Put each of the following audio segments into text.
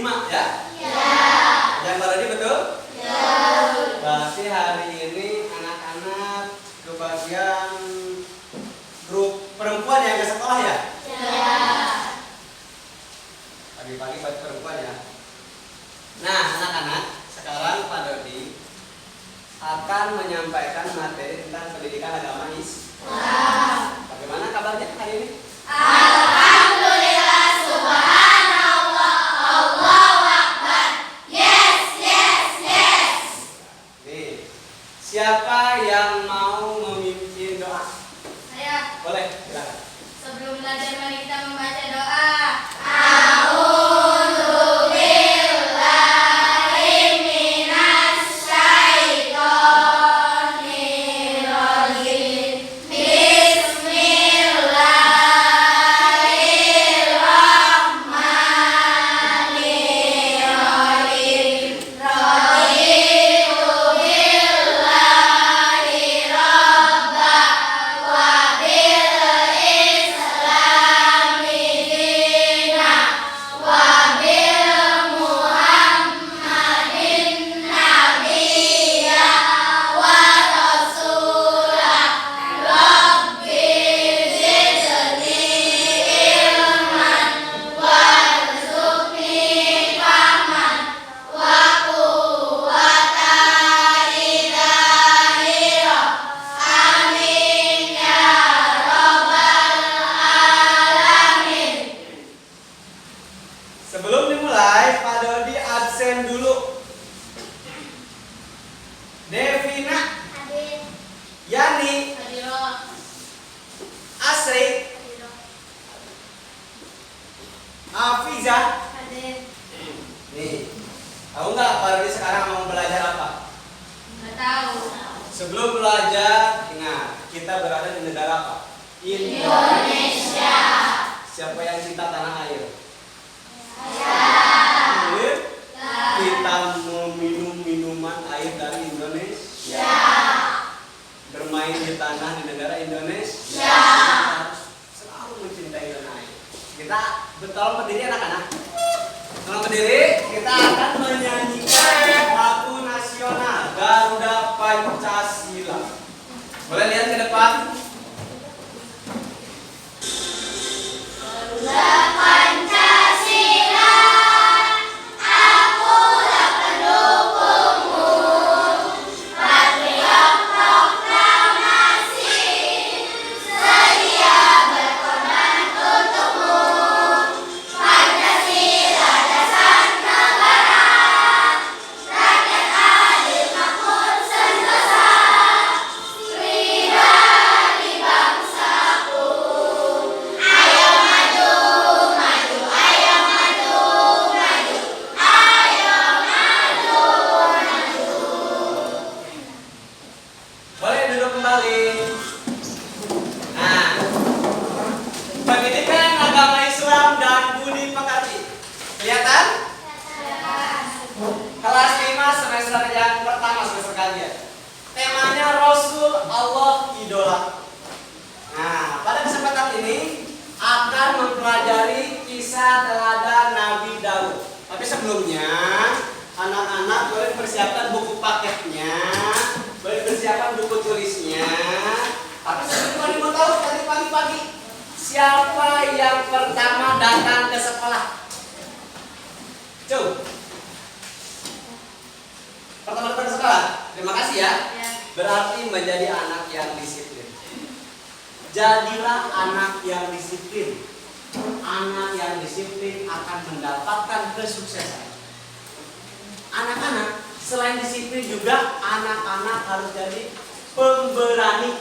5 ya? Ya. Yang Pak Dodi betul? Ya. Berarti hari ini anak-anak kebagian grup perempuan yang ke sekolah ya? Ya. Pagi-pagi buat perempuan ya. Nah, anak-anak, sekarang Pak Dodi akan menyampaikan materi tentang pendidikan agama Islam. Bagaimana kabarnya hari ini? Alhamdulillah, subhanallah, Allahu Akbar. Yes, yes, yes. Nih, siapa yang mau memimpin doa? Saya, Boleh, silakan. sebelum belajar mari kita membaca doa. Sebelum dimulai, Pak Dodi absen dulu. Devina, Hadir. Yani, Hadiroh. Asri, Hadiroh. Afiza. Hadir. Nih, tahu nggak Pak Dodi sekarang mau belajar apa? Nggak tahu. Sebelum belajar, ingat kita berada di negara apa? Indonesia. Siapa yang cinta tanah air? Saya. Air. Kita meminum minuman air dari Indonesia. Bermain di tanah di negara Indonesia. Harus selalu mencintai tanah air. Kita tolong berdiri anak-anak. Tolong berdiri. Kita akan menyanyikan lagu nasional Garuda Pancasila. Boleh lihat ke depan? Garuda Pancasila, akulah pendukungmu. Patriot proklamasi, sedia berkorban untukmu. Pancasila dasar negara, rakyat adil makmur sentosa, pribadi bangsaku. Ayo maju, maju, ayo maju, maju, ayo maju, maju. Boleh duduk kembali. Nah, pendidikan agama Islam dan budi pekerti. Kelihatan? Kelas 5 semester yang pertama semester kalian. Temanya Rasul Allah idola. Nah, pada kesempatan ini akan mempelajari kisah teladan Nabi Daud. Tapi sebelumnya, anak-anak boleh persiapkan buku paketnya, boleh persiapkan buku tulisnya. Tapi sebelumnya mau tahu tadi pagi-pagi siapa yang pertama datang ke sekolah? Coba. Pertama datang ke sekolah. Terima kasih ya. Berarti menjadi anak yang disiplin. Jadilah anak yang disiplin. Anak yang disiplin akan mendapatkan kesuksesan. Anak-anak selain disiplin juga anak-anak harus jadi pemberani.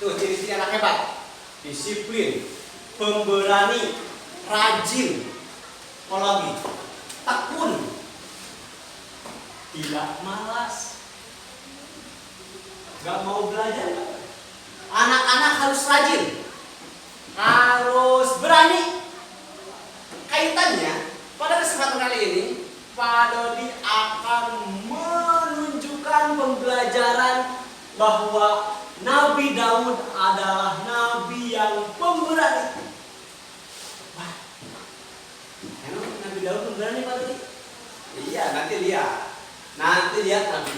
Tuh ciri-ciri anak hebat. Disiplin, pemberani, rajin, apalagi tekun, tidak malas, gak mau belajar. Anak-anak harus rajin, harus berani. Kaitannya pada kesempatan kali ini Pak Dodi akan menunjukkan pembelajaran bahwa Nabi Daud adalah nabi yang pemberani. Wah, emang Nabi Nabi Daud pemberani Pak Dodi? Iya, nanti lihat. Nanti lihat Nabi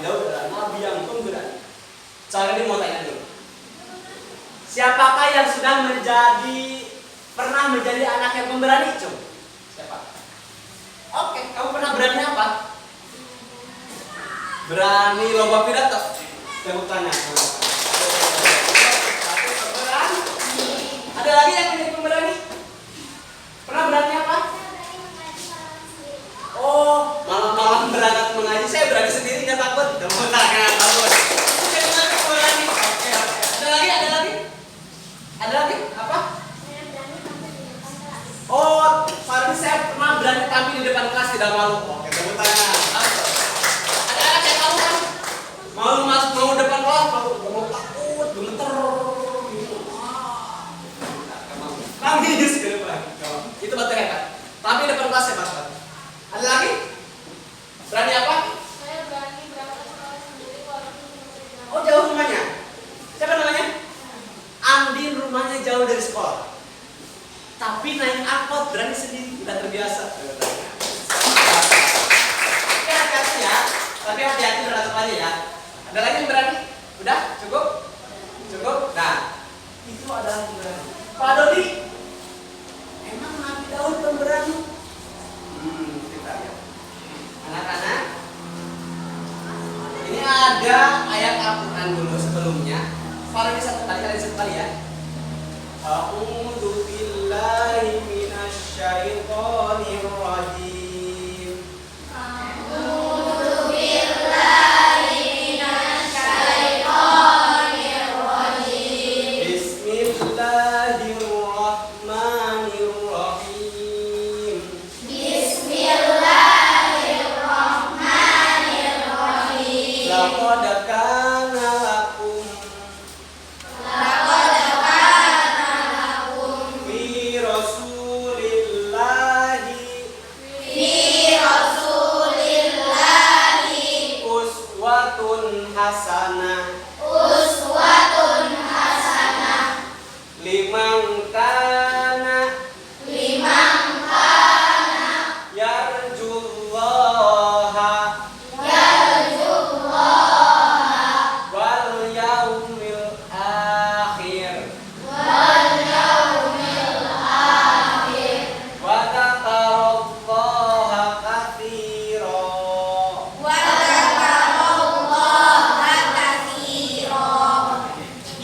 Daud adalah nabi yang pemberani. Soalnya ini mau tanya dulu. Siapakah yang sudah pernah menjadi anak yang pemberani? Coba. Siapa? Oke, kamu pernah berani apa? Berani lomba pidato. Tepuk tangan. Pemberani. Ada lagi yang menjadi pemberani? Pernah berani apa? Oh, malam-malam berangkat mengaji. Saya berani sendiri, nggak takut. Tepuk tangan, takut. Berani. Oke. Ada lagi? Apa? Oh, Fardi saya pernah berani tampil di depan kelas tidak malu. Oke, tepuk tangan. Ada anak yang tahu kan? Mau depan kelas, mau takut, gemeter. Nangis ke depan. Itu betul hebat. Tapi depan kelas hebat. Ada lagi? Berani apa? Saya berani berangkat sekolah sendiri walaupun cuma sejam. Oh, jauh rumahnya. Siapa namanya? Andin, rumahnya jauh dari sekolah. Tapi naik angkot berani sendiri, udah terbiasa. Oke, hati-hati ya. Tapi hati-hati berantem aja ya. Ada lagi yang berani? Udah? Cukup? Nah, itu adalah pemberani. Pak Dodi, emang Nabi Daud pemberani? Kita lihat. Anak-anak, ini ada ayat Al-Quran dulu sebelumnya. Fardi kalian satu kali ya. A'udzu billahi minasyaitonir rajim. A'udzu billahi minasyaitonir rajim. Bismillahirrahmanirrahim. Bismillahirrahmanirrahim. Laqad kana lakum fi rasulillahi uswatun hasanah liman kana yarjullaha wal yaumil akhir wa dzakarallaha katsira.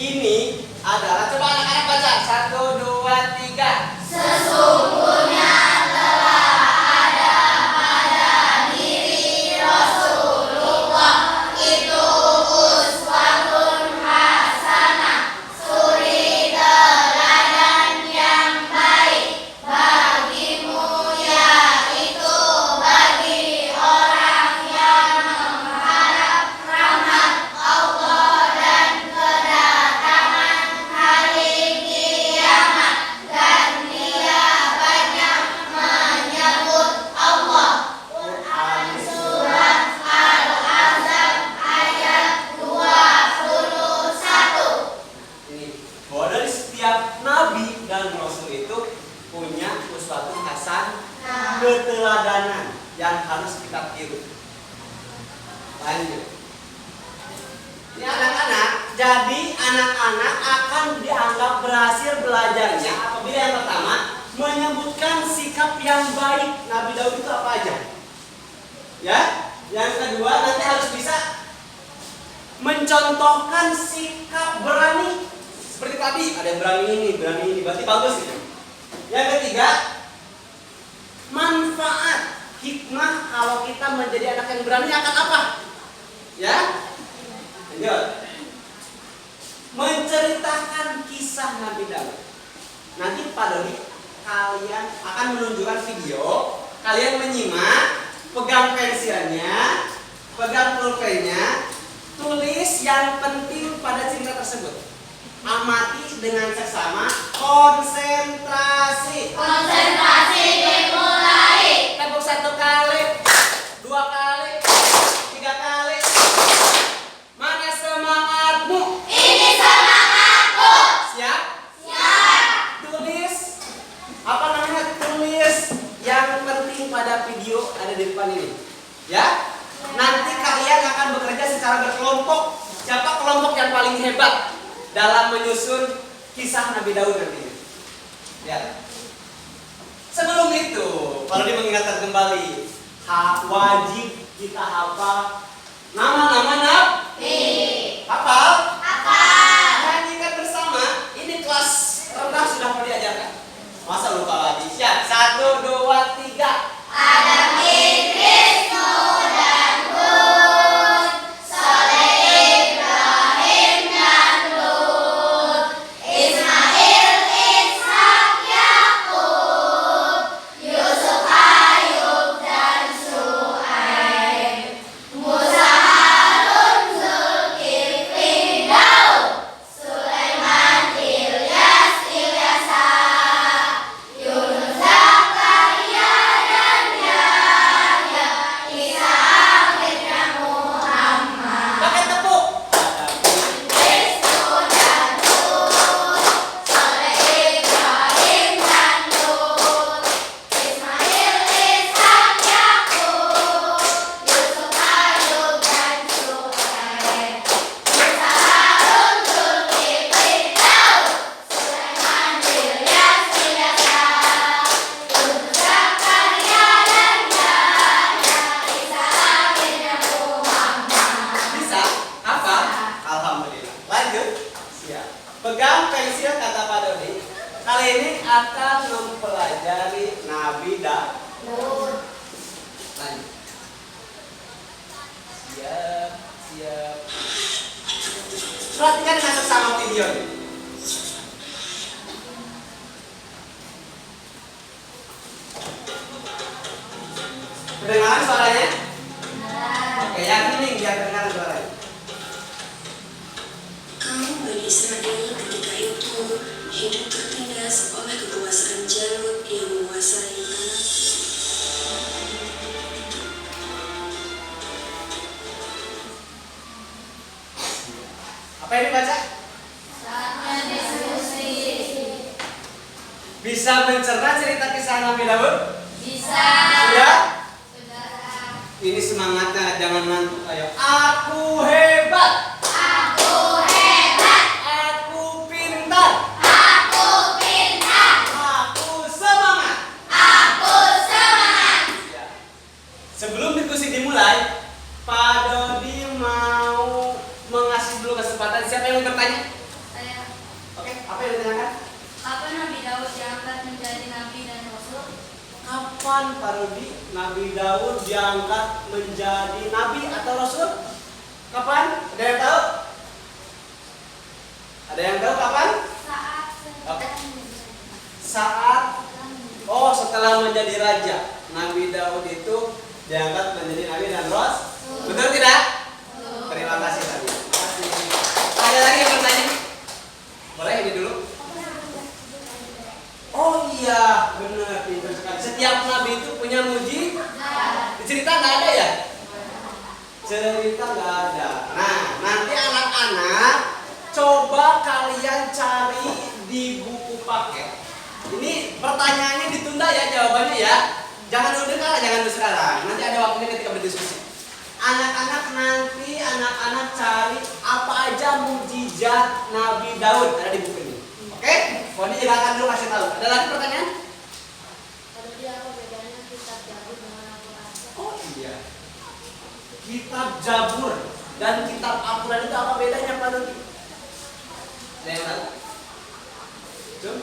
Ini adalah, coba anak-anak baca 1, 2, 3. Sesungguhnya telah ada pada diri Rasulullah itu uswatun hasanah, suri teladan yang baik bagimu, yaitu bagi orang yang mengharap rahmat Allah dan kedatangan hari kiamat, dan dia banyak menyebut Allah. Quran Surat Al-Ahzab ayat 21. Ini bahwa dari setiap nabi dan rasul itu punya uswatun hasan, keteladanan yang harus kita tiru. Lanjut. Ini anak-anak, jadi anak-anak akan dianggap berhasil belajarnya apabila yang pertama menyebutkan sikap yang baik Nabi Daud itu apa aja. Ya, yang kedua nanti harus bisa mencontohkan sikap berani. Seperti tadi ada yang berani ini, berarti bagus gitu. Yang ketiga, manfaat hikmah kalau kita menjadi anak yang berani akan apa? Ya, lanjut. Menceritakan kisah Nabi Daud. Nanti Pak Dodi kalian akan menunjukkan video, kalian menyimak, pegang pensilnya, pegang pulpennya, tulis yang penting pada cerita tersebut. Amati dengan seksama, konsentrasi. Konsentrasi dimulai. Tepuk 1 kali, 2 kali, 3 kali. Mana semangatmu? Ini semangatku. Siap? Siap. Tulis. Apa namanya? Tulis yang link pada video ada di depan ini. Ya. Nanti kalian akan bekerja secara berkelompok. Siapa kelompok yang paling hebat dalam menyusun kisah Nabi Daud nantinya? Ya. Sebelum itu, perlu mengingatkan kembali, wajib kita hafal nama-nama Nabi. Hafal? Nyanyikan bersama. Ini kelas rendah sudah mau diajarkan. Masa lupa lagi? Siap. 1, 2, 3. Adam, Idris, Nuh, dan Hud, Saleh, Ibrahim, dan Lut, Ismail, Ishak, Yakub, Yusuf, Ayub, dan Syuaib, Musa, Harun, Zulkifli, Daud, Sulaiman, Ilyas, Ilyasa, Yunus, Zakaria, dan Yahya, Ishak, dan Muhammad. Pakai tepuk. Idris, Nuh, dan Hud, Saleh, Ibrahim, dan Lut, Ismail, Ishak, Yakub, Yusuf, Ayub, dan Syuaib, Musa, Harun, Zulkifli, Daud, Sulaiman, Ilyas, Ilyasa, Yunus, Zakaria, dan Yahya, Ishak, dan Muhammad. Bisa? Apa? Alhamdulillah. Lanjut. Siap. Pegang pensil kata Pak Dodi. Kali ini akan mempelajari Nabi Daud. Lanjut. Siap. Siap. Perhatikan dengan seksama video ini. Kedengaran suaranya? Oke, yang ini biar kedengaran suaranya. Kaum Bani Israel ketika itu hidup tertindas oleh kekuasaan Jalut yang menguasai tanah. Apa yang dibaca? Saatnya diskusi. Bisa mencerna cerita kisah Nabi Daud? Bisa. Sudah? Saudara. Ini semangatnya, jangan ngantuk. Ayo. Aku hebat. Aku hebat. Aku pintar. Aku pintar. Aku semangat. Aku semangat. Ya. Sebelum diskusi dimulai, Pak Dodi mau mengasih dulu kesempatan. Siapa yang mau bertanya? Saya. Oke, apa yang ditanyakan? Kapan Nabi Daud diangkat menjadi nabi dan rasul? Kapan Pak Dodi Nabi Daud diangkat menjadi nabi atau rasul? Kapan? Ada yang tahu? Ada yang tahu kapan? Saat Oke. sedang Saat setelah menjadi raja, Nabi Daud itu diangkat menjadi nabi dan rasul. Betul tidak? Terima kasih tadi. Terima kasih. Ada lagi yang bertanya? Boleh ini dulu? Oh iya, benar, pintar sekali. Setiap nabi itu punya muji. Di cerita nggak ada ya? Cerita nggak ada. Nah, nanti anak-anak coba kalian cari di buku paket. Ini pertanyaannya ditunda ya jawabannya ya. Jangan dulu jangan dulu sekarang. Nanti ada waktunya ketika berdiskusi. Anak-anak cari apa aja mujizat Nabi Daud ada di buku ini. Oke? Kodi juga akan dulu kasih tahu. Ada lagi pertanyaan? Tadi apa bedanya kitab Zabur dengan Al-Quran? Oh iya. Kitab Zabur dan kitab Al-Quran itu apa bedanya Pak Dodi? Ada yang tahu? Cum?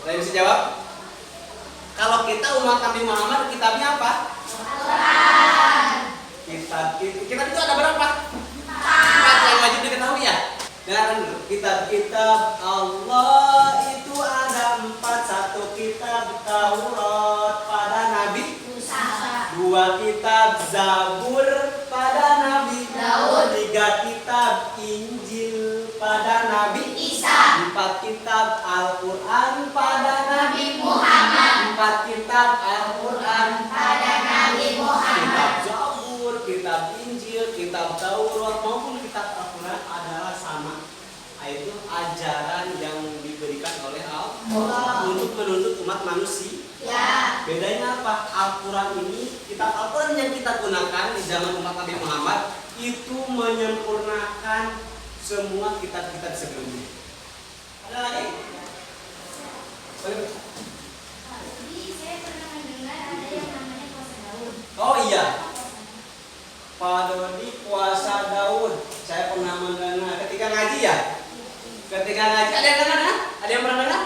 Ada yang bisa jawab? Kalau kita umat Nabi Muhammad, kitabnya apa? Quran. Kitab itu ada berapa? 4 yang wajib diketahui ya. Dengarkan dulu. Kitab-kitab Allah itu ada 4. 1 kitab Taurat pada Nabi Musa. 2 kitab Zabur pada Nabi Daud. 3 kitab Injil pada Nabi Isa. 4 kitab Al-Quran pada Nabi Muhammad. 4 kitab Al-Quran Pada Nabi Muhammad. Kitab Zabur, kitab Injil, kitab Taurat maupun kitab Al-Quran adalah sama. Itu ajaran yang diberikan oleh Allah untuk menuntut umat manusia. Ya. Bedanya apa? Al-Quran ini, kitab Al-Quran yang kita gunakan di zaman umat Nabi Muhammad itu menyempurnakan semua kitab-kitab sebelumnya. Ada lagi? Boleh? Jadi saya pernah mendengar ada yang namanya puasa Daud. Oh iya, Pak Dodi puasa Daud. Saya pernah mendengar ketika ngaji ya. Ketika ngaji ada yang dengar? Ada yang pernah dengar?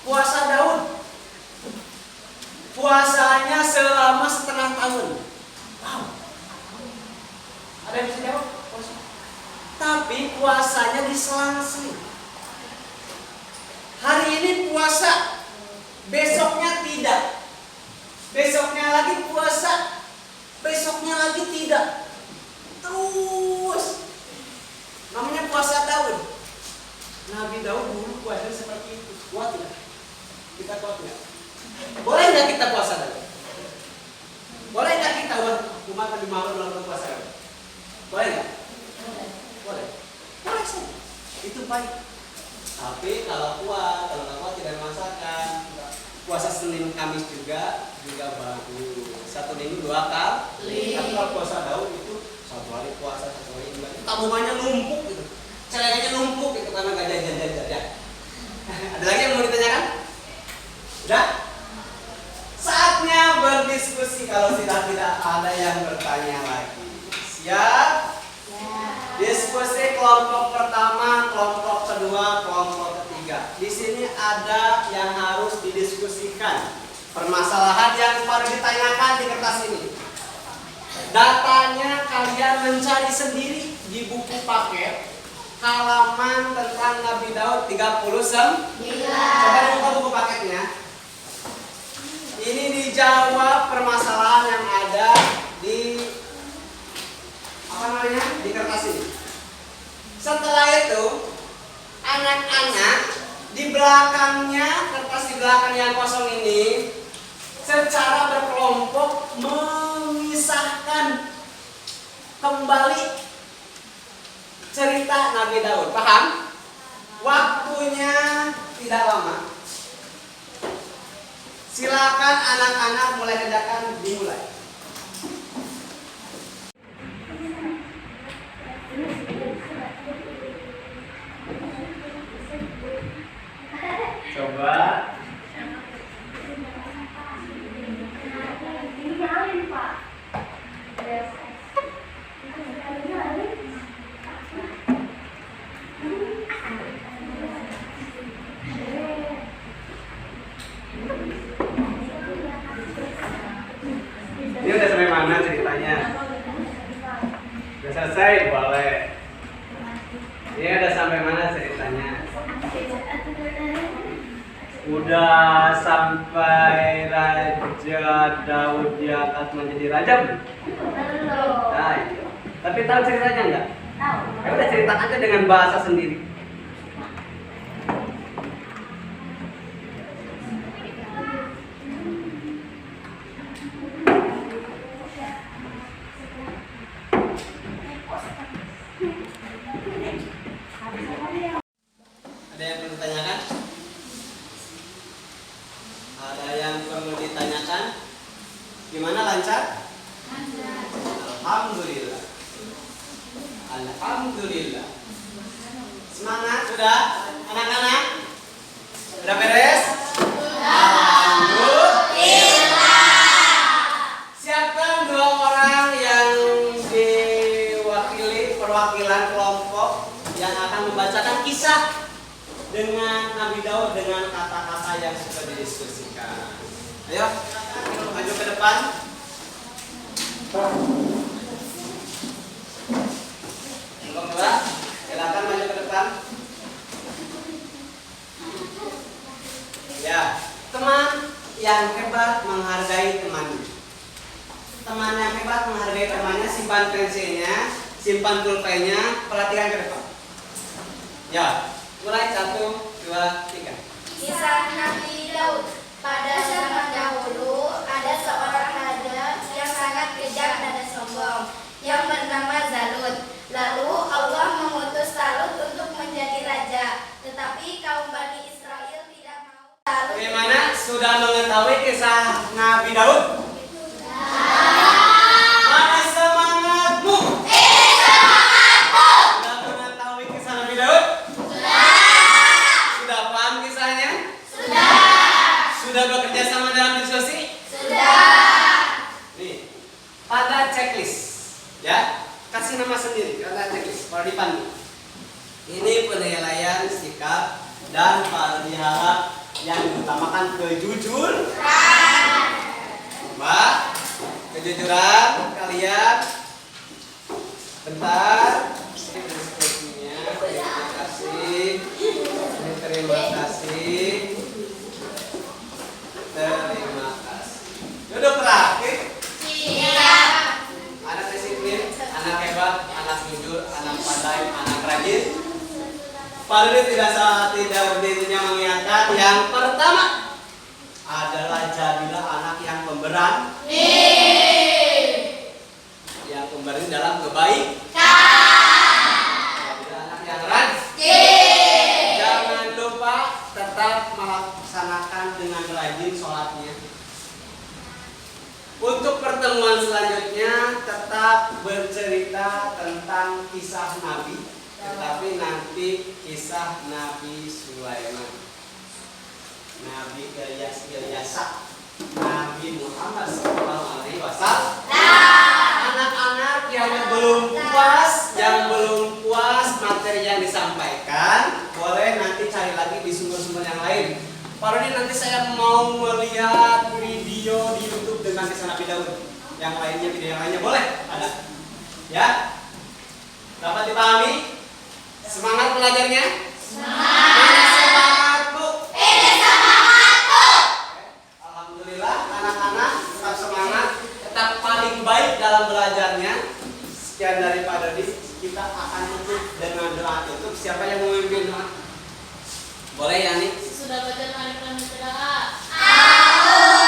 Puasa Daud. Puasanya selama setengah tahun. Wow. Ada yang bisa jawab? Puasa. Tapi puasanya diselang-seling. Hari ini puasa, besoknya tidak. Besoknya lagi puasa, besoknya lagi tidak. Terus namanya puasa Daud. Nabi Daud dulu puasanya seperti itu. Kuat nggak? Kita kuat nggak? Boleh nggak kita puasa Daud? Boleh nggak kita umat Nabi Muhammad melakukan puasa Daud? Boleh nggak? Boleh. Boleh saja. Itu baik. Tapi kalau kuat tidak masakan. Puasa Senin Kamis juga bagus. Satu minggu 2 kali. Tapi kalau puasa Daud itu 1 hari puasa, 1 hari ibadah. Tabungannya numpuk gitu. Celengannya numpuk gitu karena gak jajan-jajan. Ada lagi yang mau ditanyakan? Udah? Saatnya berdiskusi kalau tidak ada yang bertanya lagi. Siap? Diskusi kelompok pertama, kelompok kedua, kelompok ketiga. Di sini ada yang harus didiskusikan. Permasalahan yang baru ditanyakan di kertas ini. Datanya kalian mencari sendiri di buku paket halaman tentang Nabi Daud 39. Coba dibuka buku paketnya. Ini dijawab permasalahan yang ada di di kertas ini. Setelah itu anak-anak di belakangnya, kertas di belakang yang kosong ini secara berkelompok mengisahkan kembali cerita Nabi Daud. Paham? Waktunya tidak lama. Silakan anak-anak mulai kerjakan, dimulai. Coba. Ini udah sampai mana ceritanya? Udah selesai? Boleh. Ini udah sampai mana ceritanya? Udah sampai Raja Daud diangkat menjadi raja belum? Nah, iya. Tapi tahu ceritanya enggak? Tahu. Ya udah cerita aja dengan bahasa sendiri. Ada yang perlu ditanyakan? Ada yang perlu ditanyakan? Gimana, lancar? Lancar. Alhamdulillah. Alhamdulillah. Semangat sudah, anak-anak? Sudah beres? Alhamdulillah. Siapkan 2 orang yang diwakili perwakilan kelompok yang akan membacakan kisah dengan Nabi Daud dengan kata-kata yang sudah didiskusikan. Ayo, maju ke depan. Kelompok 2, silakan maju ke depan. Ya, teman yang hebat menghargai temannya. Teman yang hebat menghargai temannya, simpan pensilnya, simpan pulpennya, perhatikan ke depan. Ya, mulai 1, 2, 3. Kisah Nabi Daud. Pada zaman dahulu ada seorang raja yang sangat kejam dan sombong yang bernama Zalut. Lalu Allah mengutus Talut untuk menjadi raja, tetapi kaum Bani Israel tidak mau. Bagaimana? Sudah mengetahui kisah kejujuran. Mbak, kejujuran kalian. Bentar. Terima kasih. Terima kasih. Terima kasih. Duduk praktik. Anak disiplin, anak hebat, anak jujur, anak pandai, anak rajin. Pak Dudi tidak berhentinya mengingatkan yang pertama adalah jadilah anak yang pemberani. Yang pemberani dalam kebaikan. Jadilah anak yang rajin. Jangan lupa tetap melaksanakan dengan rajin sholatnya. Untuk pertemuan selanjutnya tetap bercerita tentang kisah Nabi, tetapi nanti kisah Nabi Sulaiman, Nabi Ilyasa, Nabi Muhammad SAW. Anak-anak yang belum puas materi yang disampaikan, boleh nanti cari lagi di sumber-sumber yang lain. Pak Rudi, nanti saya mau melihat video di YouTube dengan kisah Nabi Daud. Yang lainnya, video yang lainnya boleh? Ada? Ya? Dapat dipahami? Semangat belajarnya? Semangat, Bu. Semangat, Bu. Alhamdulillah, anak-anak tetap semangat, tetap paling baik dalam belajarnya. Sekian dari Pak Rudi. Kita akan tutup dengan doa tutup. Siapa yang mau memimpin doa? Boleh ya, nih? Sudah baca mari kami berdoa. Aku